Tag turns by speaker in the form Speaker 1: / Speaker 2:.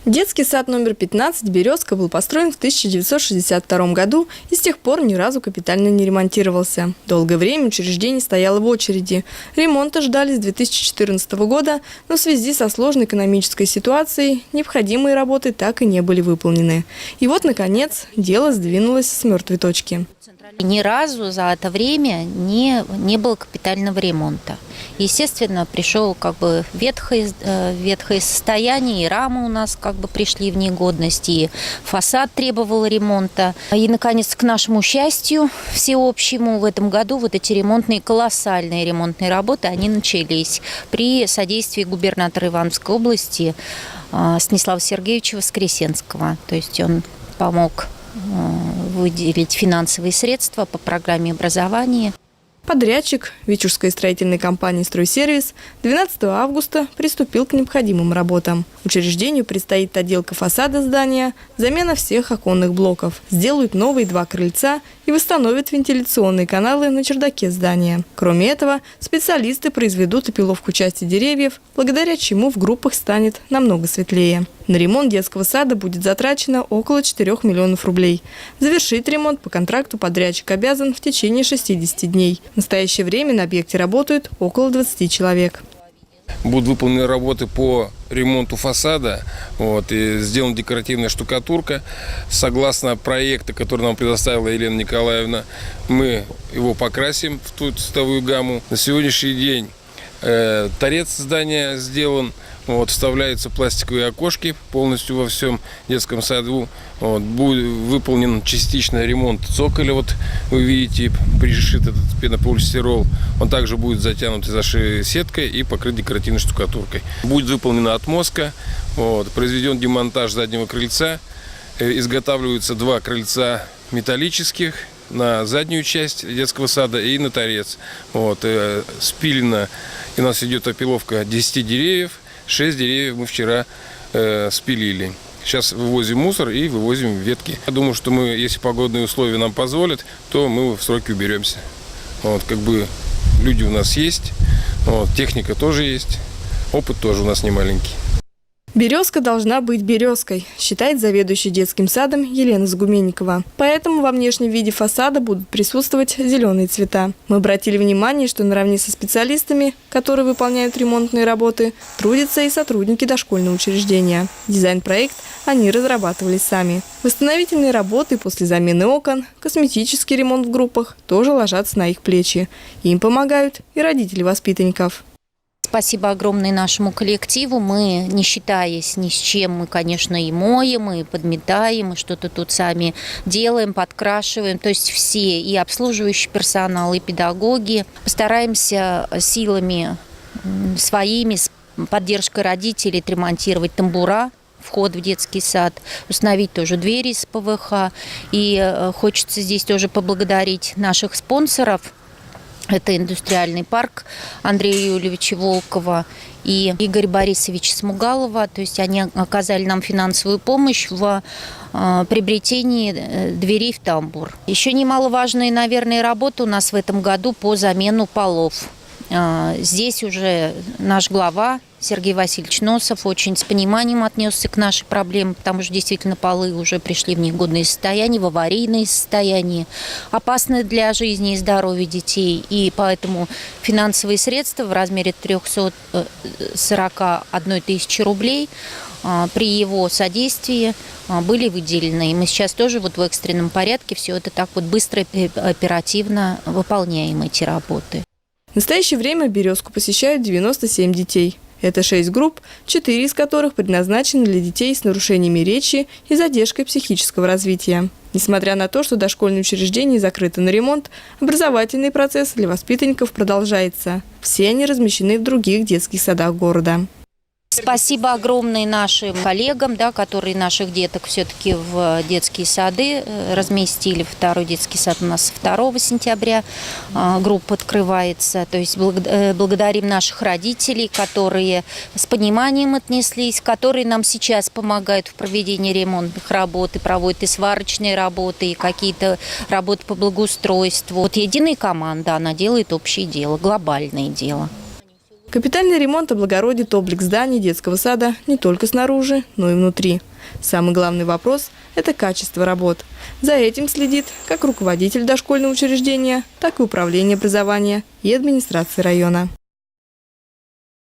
Speaker 1: Детский сад номер 15 «Березка» был построен в 1962 году и с тех пор ни разу капитально не ремонтировался. Долгое время учреждение стояло в очереди. Ремонта ждали с 2014 года, но в связи со сложной экономической ситуацией необходимые работы так и не были выполнены. И вот, наконец, дело сдвинулось с мертвой точки.
Speaker 2: Ни разу за это время не было капитального ремонта. Естественно, пришел ветхое состояние, и рамы у нас пришли в негодность, и фасад требовал ремонта. И, наконец, к нашему счастью всеобщему, в этом году эти колоссальные ремонтные работы, они начались при содействии губернатора Ивановской области Станислава Сергеевича Воскресенского. То есть он помог выделить финансовые средства по программе образования.
Speaker 1: Подрядчик Вичурской строительной компании «Стройсервис» 12 августа приступил к необходимым работам. Учреждению предстоит отделка фасада здания, замена всех оконных блоков. Сделают новые 2 крыльца и восстановят вентиляционные каналы на чердаке здания. Кроме этого, специалисты произведут опиловку части деревьев, благодаря чему в группах станет намного светлее. На ремонт детского сада будет затрачено около 4 миллионов рублей. Завершить ремонт по контракту подрядчик обязан в течение 60 дней. В настоящее время на объекте работают около 20 человек.
Speaker 3: Будут выполнены работы по ремонту фасада, и сделана декоративная штукатурка. Согласно проекту, который нам предоставила Елена Николаевна, мы его покрасим в ту цветовую гамму. На сегодняшний день торец здания сделан. Вставляются пластиковые окошки полностью во всем детском саду. Будет выполнен частично ремонт цоколя. Вы видите, пришит этот пенополистирол. Он также будет затянут и зашит сеткой и покрыт декоративной штукатуркой. Будет выполнена отмостка, произведен демонтаж заднего крыльца. Изготавливаются 2 крыльца металлических на заднюю часть детского сада и на торец. Спилено, и у нас идет опиловка 10 деревьев. 6 деревьев мы вчера спилили. Сейчас вывозим мусор и вывозим ветки. Я думаю, что мы, если погодные условия нам позволят, то мы в сроки уберемся. Люди у нас есть, техника тоже есть, опыт тоже у нас не маленький.
Speaker 1: «Березка должна быть березкой», считает заведующий детским садом Елена Загуменникова. Поэтому во внешнем виде фасада будут присутствовать зеленые цвета. Мы обратили внимание, что наравне со специалистами, которые выполняют ремонтные работы, трудятся и сотрудники дошкольного учреждения. Дизайн-проект они разрабатывали сами. Восстановительные работы после замены окон, косметический ремонт в группах тоже ложатся на их плечи. Им помогают и родители воспитанников.
Speaker 2: Спасибо огромное нашему коллективу. Мы, не считаясь ни с чем, мы, конечно, и моем, и подметаем, и что-то тут сами делаем, подкрашиваем. То есть все, и обслуживающий персонал, и педагоги. Постараемся силами своими, с поддержкой родителей, отремонтировать тамбура, вход в детский сад, установить тоже двери из ПВХ. И хочется здесь тоже поблагодарить наших спонсоров. Это индустриальный парк Андрея Юльевича Волкова и Игоря Борисовича Смугалова. То есть они оказали нам финансовую помощь в приобретении дверей в тамбур. Еще немаловажные, наверное, работы у нас в этом году по замену полов. Здесь уже наш глава Сергей Васильевич Носов очень с пониманием отнесся к нашей проблеме, потому что действительно полы уже пришли в негодное состояние, в аварийное состояние, опасное для жизни и здоровья детей. И поэтому финансовые средства в размере 341 тысячи рублей при его содействии были выделены. И мы сейчас тоже в экстренном порядке все это так быстро и оперативно выполняем, эти работы.
Speaker 1: В настоящее время «Березку» посещают 97 детей. Это 6 групп, 4 из которых предназначены для детей с нарушениями речи и задержкой психического развития. Несмотря на то, что дошкольные учреждения закрыты на ремонт, образовательный процесс для воспитанников продолжается. Все они размещены в других детских садах города.
Speaker 2: Спасибо огромное нашим коллегам, которые наших деток все-таки в детские сады разместили. Второй детский сад у нас 2 сентября группа открывается. То есть благодарим наших родителей, которые с пониманием отнеслись, которые нам сейчас помогают в проведении ремонтных работ, и проводят и сварочные работы, и какие-то работы по благоустройству. Единая команда, она делает общее дело, глобальное дело.
Speaker 1: Капитальный ремонт облагородит облик зданий детского сада не только снаружи, но и внутри. Самый главный вопрос – это качество работ. За этим следит как руководитель дошкольного учреждения, так и управление образования и администрации района.